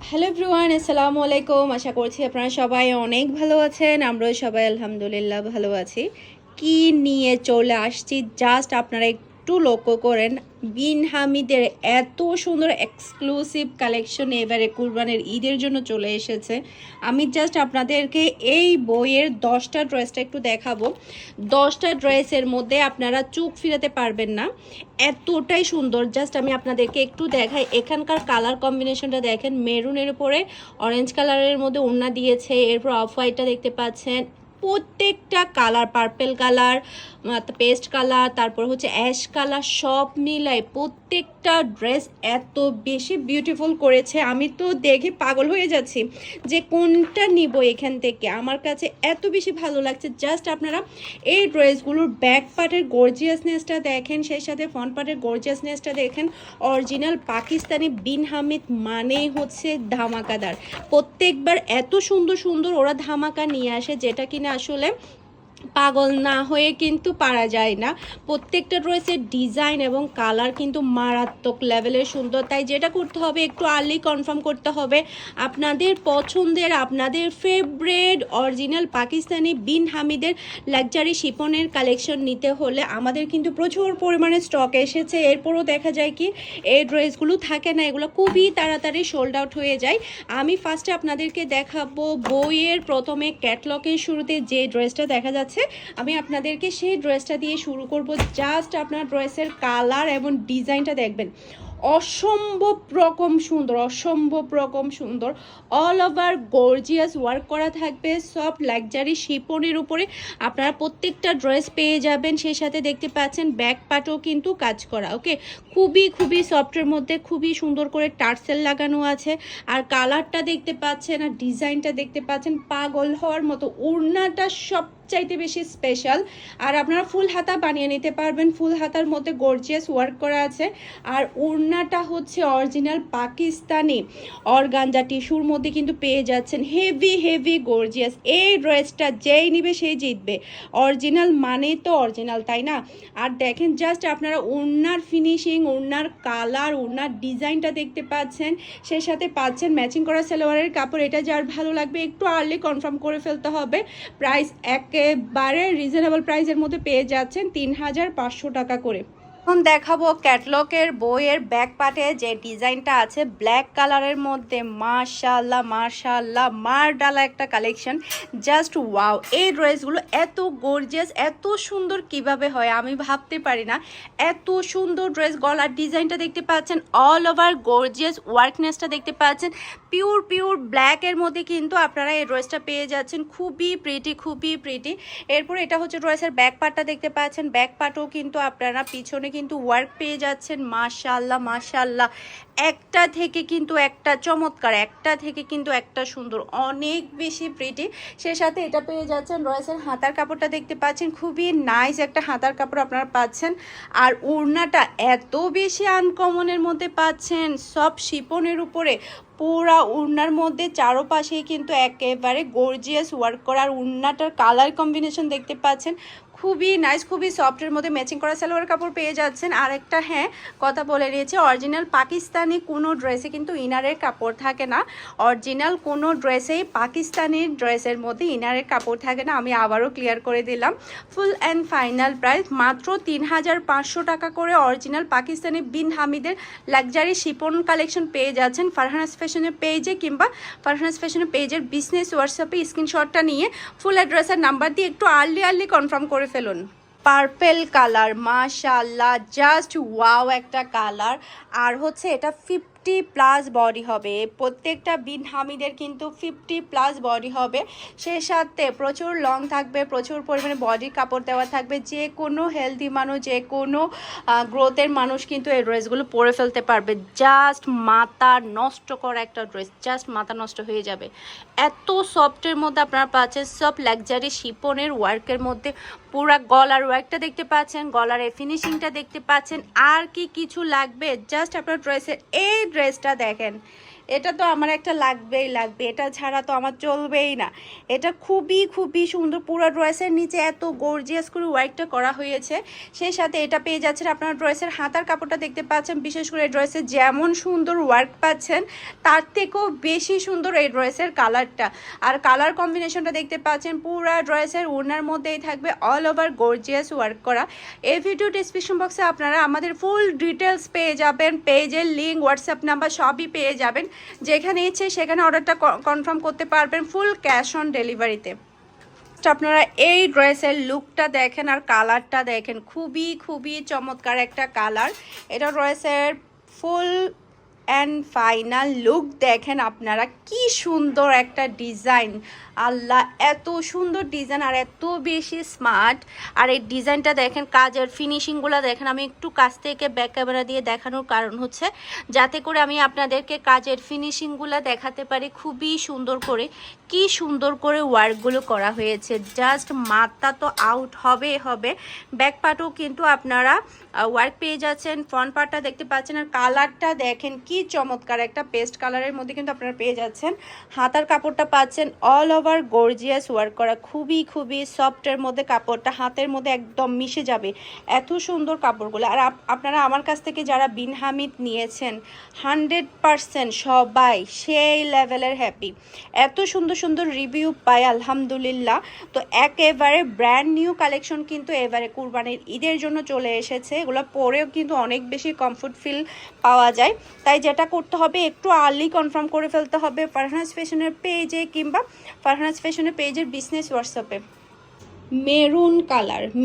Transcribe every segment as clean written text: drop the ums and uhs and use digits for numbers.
Hello everyone, আসসালামু আলাইকুম। আশা করছি আপনারা সবাই অনেক ভালো আছেন। আমরাও সবাই আলহামদুলিল্লাহ ভালো আছি। কি নিয়ে চলে আসছি জাস্ট আপনারা একটু লক্ষ্য করেন। বিন হামিদের এত সুন্দর এক্সক্লুসিভ কালেকশন এবারে কুরবানের ঈদের জন্য চলে এসেছে। আমি জাস্ট আপনাদেরকে এই বইয়ের 10টা ড্রেসটা একটু দেখাবো। 10টা ড্রেসের মধ্যে আপনারা চোখ ফিরাতে পারবেন না, এতটাই সুন্দর। জাস্ট আমি আপনাদেরকে একটু দেখাই। এখানকার কালার কম্বিনেশনটা দেখেন, মেরুনের উপরে অরেঞ্জ কালারের মধ্যে ওড়না দিয়েছে, এরপর অফ হোয়াইটটা দেখতে পাচ্ছেন। প্রত্যেকটা colour, purple colour, paste colour, তারপর হচ্ছে অ্যাশ কালার, সব মিলাই প্রত্যেকটা ড্রেস এত বেশি বিউটিফুল করেছে। আমি তো দেখে পাগল হয়ে যাচ্ছি যে কোনটা নিব এখান থেকে। আমার কাছে এত বেশি ভালো লাগছে। জাস্ট আপনারা এই ড্রেসগুলোর ব্যাক পার্টের গর্জিয়াসনেসটা দেখেন, সেই সাথে ফ্রন্ট পার্টের গর্জিয়াসনেসটা দেখেন। অরিজিনাল পাকিস্তানি বিন হামিদ মানেই হচ্ছে ধামাকাদার। প্রত্যেকবার এত সুন্দর সুন্দর ওরা ধামাকা নিয়ে আসে, যেটা কিনা আসলে পাগল না হয়ে কিন্তু পারা যায় না। প্রত্যেকটা ড্রেসের ডিজাইন এবং কালার কিন্তু মারাত্মক লেভেলের সুন্দর। তাই যেটা করতে হবে, একটু আর্লি কনফার্ম করতে হবে। আপনাদের পছন্দের, আপনাদের ফেভারিট অরিজিনাল পাকিস্তানি বিন হামিদের লাক্সারি শিপনের কালেকশন নিতে হলে আমাদের কিন্তু প্রচুর পরিমাণে স্টক এসেছে। এরপরও দেখা যায় কি এই ড্রেসগুলো থাকে না, এগুলো খুবই তাড়াতাড়ি সোল্ড আউট হয়ে যায়। আমি ফার্স্টে আপনাদেরকে দেখাবো বইয়ের প্রথমে ক্যাটলগের শুরুতে যে ড্রেসটা দেখা যাচ্ছে, আমি আপনাদেরকে সেই ড্রেসটা দিয়ে শুরু করব। জাস্ট আপনার ড্রেসের কালার এবং ডিজাইনটা দেখবেন, অসম্ভব রকম সুন্দর, অসম্ভব রকম সুন্দর। অল ওভার গর্জিয়াস ওয়ার্ক করা থাকবে, সব লাক্সারি শিপনের উপরে আপনারা প্রত্যেকটা ড্রেস পেয়ে যাবেন। সেই সাথে দেখতে পাচ্ছেন ব্যাক পার্টও কিন্তু কাজ করা। ওকে, খুবই খুবই সফটের মধ্যে খুবই সুন্দর করে টার্সেল লাগানো আছে। আর কালারটা দেখতে পাচ্ছেন আর ডিজাইনটা দেখতে পাচ্ছেন, পাগল হওয়ার মতো। ওড়নাটা সবচাইতে বেশি স্পেশাল। আর আপনারা ফুল হাতা বানিয়ে নিতে পারবেন, ফুল হাতার মধ্যে গর্জিয়াস ওয়ার্ক করা আছে। আর ওড়নাটা হচ্ছে অরিজিনাল পাকিস্তানি অর্গানজা টিস্যুর মধ্যে কিন্তু পেয়ে যাচ্ছেন, হেভি হেভি গর্জিয়াস। এই ড্রেসটা যেই নিবে সেই জিতবে। অরিজিনাল মানেই তো অরিজিনাল, তাই না? আর দেখেন জাস্ট আপনারা ওড়নার ফিনিশিং, ওড়নার কালার, ওড়নার ডিজাইনটা দেখতে পাচ্ছেন। সেই সাথে পাচ্ছেন ম্যাচিং করা সালোয়ারের কাপড়। এটা যার ভালো লাগবে একটু আর্লি কনফার্ম করে ফেলতে হবে। প্রাইস একেবারে রিজনেবল প্রাইসের মধ্যে পেয়ে যাচ্ছেন 3500 টাকা করে। এখন দেখাবো ক্যাটলগের বইয়ের ব্যাক পার্টে যে ডিজাইনটা আছে ব্ল্যাক কালারের মধ্যে। মাশাআল্লাহ মাশাআল্লাহ, মার ডালা একটা কালেকশন। জাস্ট ওয়াও, এই ড্রেসগুলো এত গর্জিয়াস, এত সুন্দর কিভাবে হয় আমি ভাবতে পারি না। এত সুন্দর ড্রেস। গলার ডিজাইনটা দেখতে পাচ্ছেন, অল ওভার গর্জিয়াস ওয়ার্কনেসটা দেখতে পাচ্ছেন। পিওর পিওর ব্ল্যাকের মধ্যে কিন্তু আপনারা এই ড্রেসটা পেয়ে যাচ্ছেন। খুবই প্রিটি, খুবই প্রিটি। এরপর এটা হচ্ছে ড্রেসের ব্যাক পার্টটা দেখতে পাচ্ছেন। ব্যাক পার্টও কিন্তু আপনারা পিছনে কিন্তু ওয়ার্ক পেয়ে যাচ্ছেন। মাশাআল্লাহ মাশাআল্লাহ, একটা থেকে কিন্তু একটা চমৎকার, একটা থেকে কিন্তু একটা সুন্দর, অনেক বেশি প্রিটি। সে সাথে এটা পেয়ে যাচ্ছেন ড্রেসের হাতার কাপড়টা দেখতে পাচ্ছেন, খুবই নাইস একটা হাতার কাপড় আপনারা পাচ্ছেন। আর ওড়নাটা এত বেশি আনকমনের মধ্যে পাচ্ছেন, সব শিপনের উপরে পুরা ওড়নার মধ্যে চারোপাশেই কিন্তু একেবারে গর্জিয়াস ওয়ার্ক করা। আর ওড়নাটার কালার কম্বিনেশন দেখতে পাচ্ছেন, খুবই নাইস, খুবই সফটের মধ্যে ম্যাচিং করা সালোয়ার কাপড় পেয়ে যাচ্ছেন। আর একটা হ্যাঁ কথা বলে নিয়েছে, অরিজিনাল পাকিস্তানি কোনো ড্রেসে কিন্তু ইনারের কাপড় থাকে না। অরিজিনাল কোনো ড্রেসেই পাকিস্তানি ড্রেসের মধ্যে ইনারের কাপড় থাকে না। আমি আবারও ক্লিয়ার করে দিলাম। ফুল অ্যান্ড ফাইনাল প্রাইস মাত্র 3500 টাকা করে অরিজিনাল পাকিস্তানি বিন হামিদের লাক্সারি শিপন কালেকশন পেয়ে যাচ্ছেন ফারহানাস ফ্যাশনের পেজে, কিংবা ফারহানাস ফ্যাশনের পেজের বিজনেস হোয়াটসঅ্যাপে স্ক্রিনশটটা নিয়ে ফুল অ্যাড্রেসের নাম্বার দিয়ে একটু আর্লি কনফার্ম করে ফেলুন। পার্পেল কালার, মাশাআল্লাহ জাস্ট ওয়াও একটা কালার। আর হচ্ছে এটা 50+ বডি হবে। প্রত্যেকটা বিন হামিদের কিন্তু 50+ বডি হবে। সে সাথে প্রচুর লং থাকবে, প্রচুর পরিমাণে বডি কাপড় দেওয়া থাকবে। যে কোনো হেলদি মানুষ, যে কোনো গ্রোথের মানুষ কিন্তু এই ড্রেসগুলো পরে ফেলতে পারবে। জাস্ট মাথা নষ্ট করা একটা ড্রেস, জাস্ট মাথা নষ্ট হয়ে যাবে। এত সফটের মধ্যে আপনারা পাচ্ছেন, সব লাক্সারি শিপনের ওয়ার্কের মধ্যে। পুরা গলার ওয়ার্কটা দেখতে পাচ্ছেন, গলার এই ফিনিশিংটা দেখতে পাচ্ছেন। আর কি কিছু লাগবে? জাস্ট আপনার ড্রেসের এই ড্রেসটা দেখেন, এটা তো আমার একটা লাগবেই লাগবে, এটা ছাড়া তো আমার চলবেই না। এটা খুবই খুবই সুন্দর, পুরো ড্রেসের নিচে এত গর্জিয়াস করে ওয়ার্কটা করা হয়েছে। সেই সাথে এটা পেয়ে যাচ্ছেন আপনারা ড্রেসের হাতার কাপড়টা দেখতে পাচ্ছেন, বিশেষ করে ড্রেসে যেমন সুন্দর ওয়ার্ক পাচ্ছেন তার থেকেও বেশি সুন্দর এই ড্রেসের কালারটা। আর কালার কম্বিনেশনটা দেখতে পাচ্ছেন, পুরো ড্রেসের ওড়নার মধ্যেই থাকবে অল ওভার গর্জিয়াস ওয়ার্ক করা। এই ভিডিও ডিসক্রিপশন বক্সে আপনারা আমাদের ফুল ডিটেলস পেয়ে যাবেন, পেজের লিঙ্ক, হোয়াটসঅ্যাপ নাম্বার সবই পেয়ে যাবেন। যেখানে ইচ্ছে সেখানে অর্ডারটা কনফার্ম করতে পারবেন ফুল ক্যাশ অন ডেলিভারিতে। আপনারা এই ড্রেসের লুকটা দেখেন আর কালারটা দেখেন, খুবই খুবই চমৎকার একটা কালার। এটা ড্রেসের ফুল অ্যান্ড ফাইনাল লুক দেখেন আপনারা, কি সুন্দর একটা ডিজাইন। আল্লাহ, এত সুন্দর ডিজাইন আর এত বেশি স্মার্ট। আর এই ডিজাইনটা দেখেন, কাজের ফিনিশিংগুলো দেখেন। আমি একটু কাছ থেকে ব্যাক ক্যামেরা দিয়ে দেখানোর কারণ হচ্ছে যাতে করে আমি আপনাদেরকে কাজের ফিনিশিংগুলো দেখাতে পারি খুবই সুন্দর করে। কি সুন্দর করে ওয়ার্কগুলো করা হয়েছে, জাস্ট মাথা তো আউট হবে। ব্যাক পার্টও কিন্তু আপনারা ওয়ার্ক পেয়ে যাচ্ছেন, ফ্রন্ট পার্টটা দেখতে পাচ্ছেন। আর কালারটা দেখেন কি চমৎকার, একটা পেস্ট কালারের মধ্যে কিন্তু আপনারা পেয়ে যাচ্ছেন। হাতার কাপড়টা পাচ্ছেন অল ওভার গর্জিয়াস ওয়ার্ক করা, খুবই খুবই সফটের মধ্যে কাপড়টা, হাতের মধ্যে একদম মিশে যাবে, এত সুন্দর কাপড়গুলো। আর আপনারা আমার কাছ থেকে যারা বিন হামিদ নিয়েছেন 100% সবাই সেই লেভেলের হ্যাপি। এত সুন্দর সুন্দর রিভিউ পাই আলহামদুলিল্লাহ। তো একেবারে ব্র্যান্ড নিউ কালেকশন কিন্তু এবারে কুরবানির ঈদের জন্য চলে এসেছে। এগুলো পরেও কিন্তু অনেক বেশি কমফোর্ট ফিল পাওয়া যায়। তাই যেটা করতে হবে, একটু আর্লি কনফার্ম করে ফেলতে হবে ফারহানাস ফ্যাশনের পেজে কিংবা ফারহানাস ফ্যাশনের পেজের বিজনেস হোয়াটসঅ্যাপে।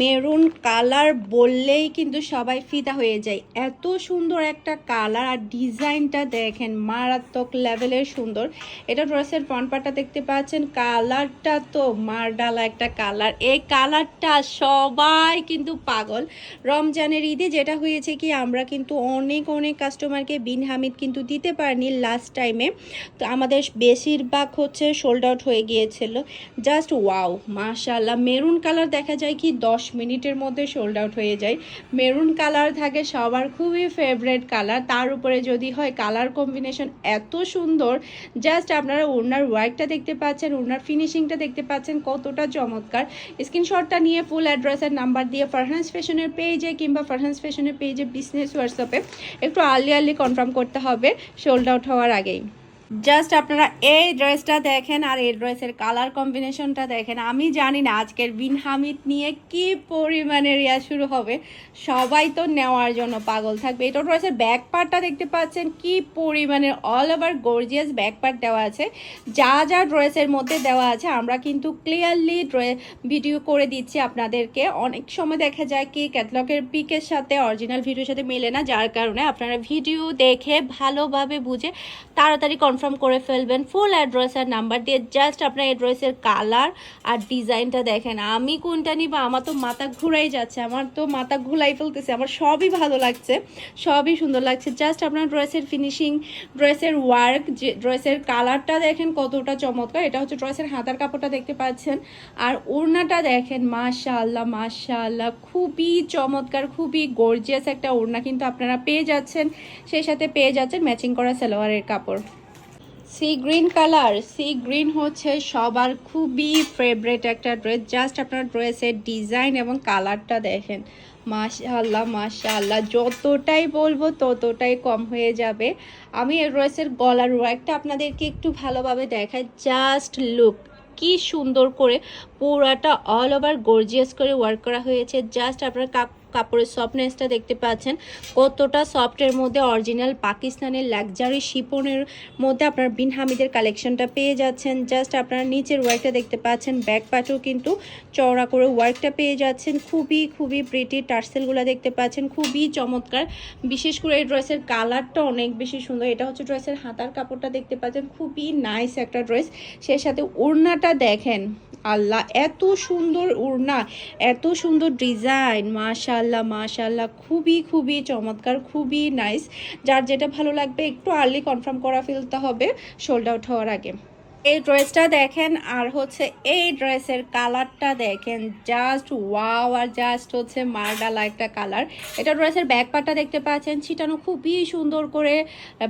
মেরুন কালার বললেই কিন্তু সবাই ফিদা হয়ে যায়, এত সুন্দর একটা কালার। আর ডিজাইনটা দেখেন মারাত্মক লেভেলের সুন্দর। এটা ড্রেসের ফ্রন্ট পার্টটা দেখতে পাচ্ছেন, কালারটা তো মারডালা একটা কালার। এই কালারটা সবাই কিন্তু পাগল। রমজানের ঈদে যেটা হয়েছে কি, আমরা কিন্তু অনেক কাস্টমারকে বিন হামিদ কিন্তু দিতে পারিনি লাস্ট টাইমে। তো আমাদের বেশিরভাগ হচ্ছে সোল্ড আউট হয়ে গিয়েছিল। জাস্ট ওয়াও, মাশাআল্লাহ। মেরুন কালার দেখা যায় কি 10 মিনিটের মধ্যে সোল্ড আউট হয়ে যায়। মেরুন কালার থাকে সবার খুবই ফেভারিট কালার, তার উপরে যদি হয় কালার কম্বিনেশন এত সুন্দর। জাস্ট আপনারা ওড়নার ওয়ার্কটা দেখতে পাচ্ছেন, ওড়নার ফিনিশিংটা দেখতে পাচ্ছেন কতটা চমৎকার। স্ক্রিনশটটা নিয়ে ফুল অ্যাড্রেসের নাম্বার দিয়ে ফারহানাস ফ্যাশনের পেজে কিংবা ফারহানাস ফ্যাশনের পেজে বিজনেস হোয়াটসঅ্যাপে একটু আর্লি কনফার্ম করতে হবে সোল্ড আউট হওয়ার আগেই। জাস্ট আপনারা এই ড্রেসটা দেখেন আর এই ড্রেসের কালার কম্বিনেশনটা দেখেন। আমি জানি না আজকের বিন হামিদ নিয়ে কি পরিমাণে রিয়া শুরু হবে, সবাই তো নেওয়ার জন্য পাগল থাকবে। এটা ড্রেসের ব্যাক পার্টটা দেখতে পাচ্ছেন, কি পরিমাণে all over gorgeous back part দেওয়া আছে। যা ড্রেসের মধ্যে দেওয়া আছে আমরা কিন্তু ক্লিয়ারলি ভিডিও করে দিচ্ছি আপনাদেরকে। অনেক সময় দেখা যায় কি ক্যাটালগের পিকের সাথে অরিজিনাল ভিডিওর সাথে মেলে না, যার কারণে আপনারা ভিডিও দেখে ভালোভাবে বুঝে তাড়াতাড়ি কনফার্ম করে ফেলবেন ফুল অ্যাড্রেস আর নাম্বার দিয়ে। জাস্ট আপনার অ্যাড্রেসের কালার আর ডিজাইনটা দেখেন। আমি কোনটা নিব, আমার তো মাথা ঘুরাই যাচ্ছে, আমার তো মাথা ঘুলাই ফেলতেছে। আমার সবই ভালো লাগছে, সবই সুন্দর লাগছে। জাস্ট আপনার ড্রেসের ফিনিশিং, ড্রেসের ওয়ার্ক, যে ড্রেসের কালারটা দেখেন কতটা চমৎকার। এটা হচ্ছে ড্রেসের হাতার কাপড়টা দেখতে পাচ্ছেন। আর ওড়নাটা দেখেন, মাশাআল্লাহ খুবই চমৎকার, খুবই গর্জিয়াস একটা ওড়না কিন্তু আপনারা পেয়ে যাচ্ছেন। সেই সাথে পেয়ে যাচ্ছেন ম্যাচিং করা সালোয়ারের কাপড়। সি গ্রিন হচ্ছে সবার খুবই ফেভারিট একটা ড্রেস। জাস্ট আপনার ড্রেসের ডিজাইন এবং কালারটা দেখেন, মাশাআল্লাহ যতটাই বলবো ততটাই কম হয়ে যাবে। আমি এই ড্রেসের গলার ওয়ার্কটা আপনাদেরকে একটু ভালোভাবে দেখাই। জাস্ট লুক, কি সুন্দর করে পুরাটা অল ওভার গর্জিয়াস করে ওয়ার্ক করা হয়েছে। জাস্ট আপনার কাপড়ের সফটনেসটা দেখতে পাচ্ছেন, কতটা সফটের মধ্যে অরিজিনাল পাকিস্তানের লাক্সারি শিপনের মধ্যে আপনার বিন হামিদের কালেকশনটা পেয়ে যাচ্ছেন। জাস্ট আপনারা নিচের ওয়ার্কটা দেখতে পাচ্ছেন, ব্যাক পার্টও কিন্তু চওড়া করে ওয়ার্কটা পেয়ে যাচ্ছেন। খুবই প্রিটি, টার্সেলগুলো দেখতে পাচ্ছেন খুবই চমৎকার। বিশেষ করে এই ড্রেসের কালারটা অনেক বেশি সুন্দর। এটা হচ্ছে ড্রেসের হাতার কাপড়টা দেখতে পাচ্ছেন, খুবই নাইস একটা ড্রেস। সেই সাথে ওড়নাটা দেখেন, আল্লাহ এত সুন্দর ওড়না, এত সুন্দর ডিজাইন, মাশাআল্লাহ খুবই চমৎকার, খুবই নাইস। যার যেটা ভালো লাগবে একটু আর্লি কনফার্ম করা ফেলতে হবে সোল্ড আউট হওয়ার আগে। এই ড্রেসটা দেখেন আর হচ্ছে এই ড্রেসের কালারটা দেখেন, জাস্ট ওয়াও, আর জাস্ট হচ্ছে মার্ডালা একটা কালার। এটা ড্রেসের ব্যাক পার্টটা দেখতে পাচ্ছেন ছিটানো খুবই সুন্দর করে,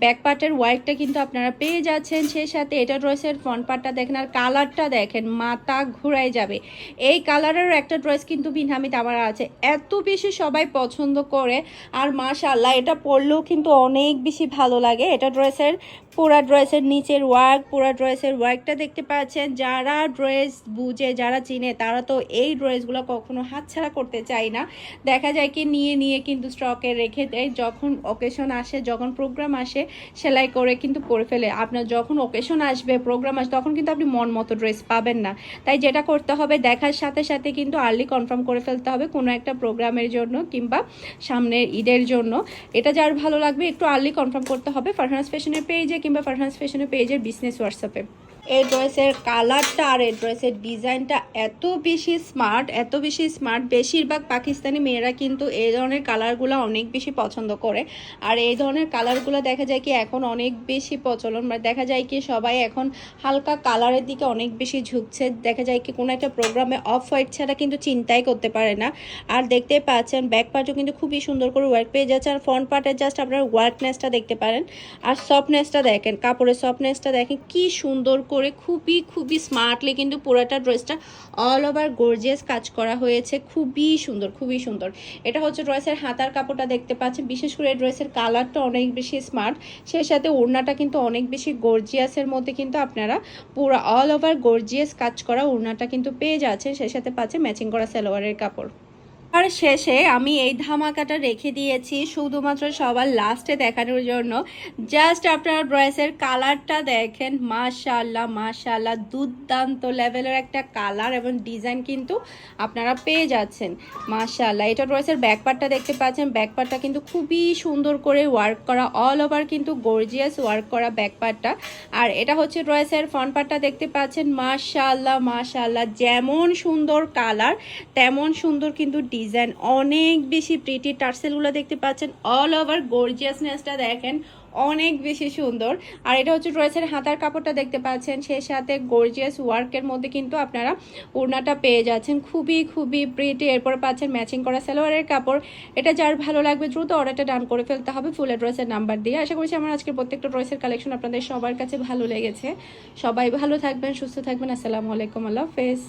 ব্যাক পার্টের ওয়ার্কটা কিন্তু আপনারা পেয়ে যাচ্ছেন। সেই সাথে এটা ড্রেসের ফ্রন্ট পার্টটা দেখেন আর কালারটা দেখেন, মাথা ঘুরাই যাবে। এই কালারের একটা ড্রেস কিন্তু বিনহামিত আমার আছে, এত বেশি সবাই পছন্দ করে। আর মাশাআল্লাহ এটা পরলেও কিন্তু অনেক বেশি ভালো লাগে। এটা ড্রেসের পুরা ড্রেসের নিচের ওয়ার্ক, পুরা ড্রেসের ওয়ার্কটা দেখতে পাচ্ছেন। যারা ড্রেস বুঝে, যারা চিনে, তারা তো এই ড্রেসগুলো কখনো হাতছাড়া করতে চায় না। দেখা যায় কি নিয়ে নিয়ে কিন্তু স্টকে রেখে দেয়, যখন অকেশন আসে, যখন প্রোগ্রাম আসে সেলাই করে কিন্তু পরে ফেলে। আপনার যখন অকেশন আসবে, প্রোগ্রাম আসবে, তখন কিন্তু আপনি মন মতো ড্রেস পাবেন না। তাই যেটা করতে হবে, দেখার সাথে সাথে কিন্তু আর্লি কনফার্ম করে ফেলতে হবে কোনো একটা প্রোগ্রামের জন্য কিংবা সামনের ঈদের জন্য। এটা যার ভালো লাগবে একটু আর্লি কনফার্ম করতে হবে ফারহানাস ফ্যাশনের পেজে কিংবা ফারহানাস ফ্যাশনের পেজের বিজনেস হোয়াটসঅ্যাপে। এই ড্রেসের কালারটা আর এই ড্রেসের ডিজাইনটা এত বেশি স্মার্ট, এত বেশি স্মার্ট। বেশিরভাগ পাকিস্তানি মেয়েরা কিন্তু এই ধরনের কালারগুলো অনেক বেশি পছন্দ করে। আর এই ধরনের কালারগুলো দেখা যায় কি এখন অনেক বেশি প্রচলন, মানে দেখা যায় কি সবাই এখন হালকা কালারের দিকে অনেক বেশি ঝুঁকছে। দেখা যায় কি কোনো একটা প্রোগ্রামে অফ হোয়াইট ছাড়া কিন্তু চিন্তাই করতে পারে না। আর দেখতে পাচ্ছেন ব্যাক পার্টও কিন্তু খুবই সুন্দর করে ওয়ার্ক পেয়ে যাচ্ছে। আর ফ্রন্ট পার্টের জাস্ট আপনারা ওয়ার্কনেসটা দেখতে পারেন। আর সফটনেসটা দেখেন, কাপড়ের সফটনেসটা দেখেন কি সুন্দর করে, খুবই খুবই স্মার্টলি কিন্তু পুরোটা ড্রেসটা অল ওভার গর্জিয়াস কাজ করা হয়েছে। খুবই সুন্দর, খুবই সুন্দর। এটা হচ্ছে ড্রেসের হাতার কাপড়টা দেখতে পাচ্ছেন। বিশেষ করে ড্রেসের কালারটা অনেক বেশি স্মার্ট, সেই সাথে ওড়নাটা কিন্তু অনেক বেশি গর্জিয়াসের মধ্যে কিন্তু আপনারা পুরো অল ওভার গর্জিয়াস কাজ করা ওড়নাটা কিন্তু পেয়ে যাচ্ছেন। সেই সাথে পাচ্ছেন ম্যাচিং করা সালোয়ারের কাপড়। আর শেষে আমি এই ধামাকাটা রেখে দিয়েছি শুধুমাত্র সবার লাস্টে দেখানোর জন্য। জাস্ট আপনার ড্রেসের কালারটা দেখেন, মাশাআল্লাহ মাশাআল্লাহ, দুর্দান্ত লেভেলের একটা কালার এবং ডিজাইন কিন্তু আপনারা পেয়ে যাচ্ছেন। মাশাআল্লাহ এটা ড্রেসের ব্যাক পার্টটা দেখতে পাচ্ছেন। ব্যাক পার্টটা কিন্তু খুবই সুন্দর করে ওয়ার্ক করা, অল ওভার কিন্তু গর্জিয়াস ওয়ার্ক করা ব্যাক পার্টটা। আর এটা হচ্ছে ড্রেসের ফ্রন্ট পার্টটা দেখতে পাচ্ছেন। মাশাআল্লাহ মাশাআল্লাহ, যেমন সুন্দর কালার তেমন সুন্দর কিন্তু ডিজাইন, অনেক বেশি প্রিটি। টার্সেলগুলো দেখতে পাচ্ছেন, অল ওভার গর্জিয়াসনেসটা দেখেন, অনেক বেশি সুন্দর। আর এটা হচ্ছে ড্রেসের হাতার কাপড়টা দেখতে পাচ্ছেন, সেই সাথে গর্জিয়াস ওয়ার্কের মধ্যে কিন্তু আপনারা ওড়নাটা পেয়ে যাচ্ছেন, খুবই খুবই প্রিটি। এরপরে পাচ্ছেন ম্যাচিং করা সালোয়ারের কাপড়। এটা যার ভালো লাগবে দ্রুত অর্ডারটা ডান করে ফেলতে হবে ফুল ড্রেসের নাম্বার দিয়ে। আশা করছি আমার আজকের প্রত্যেকটা ড্রেসের কালেকশন আপনাদের সবার কাছে ভালো লেগেছে। সবাই ভালো থাকবেন, সুস্থ থাকবেন। আসসালামু আলাইকুম, আল্লাহ হাফেজ।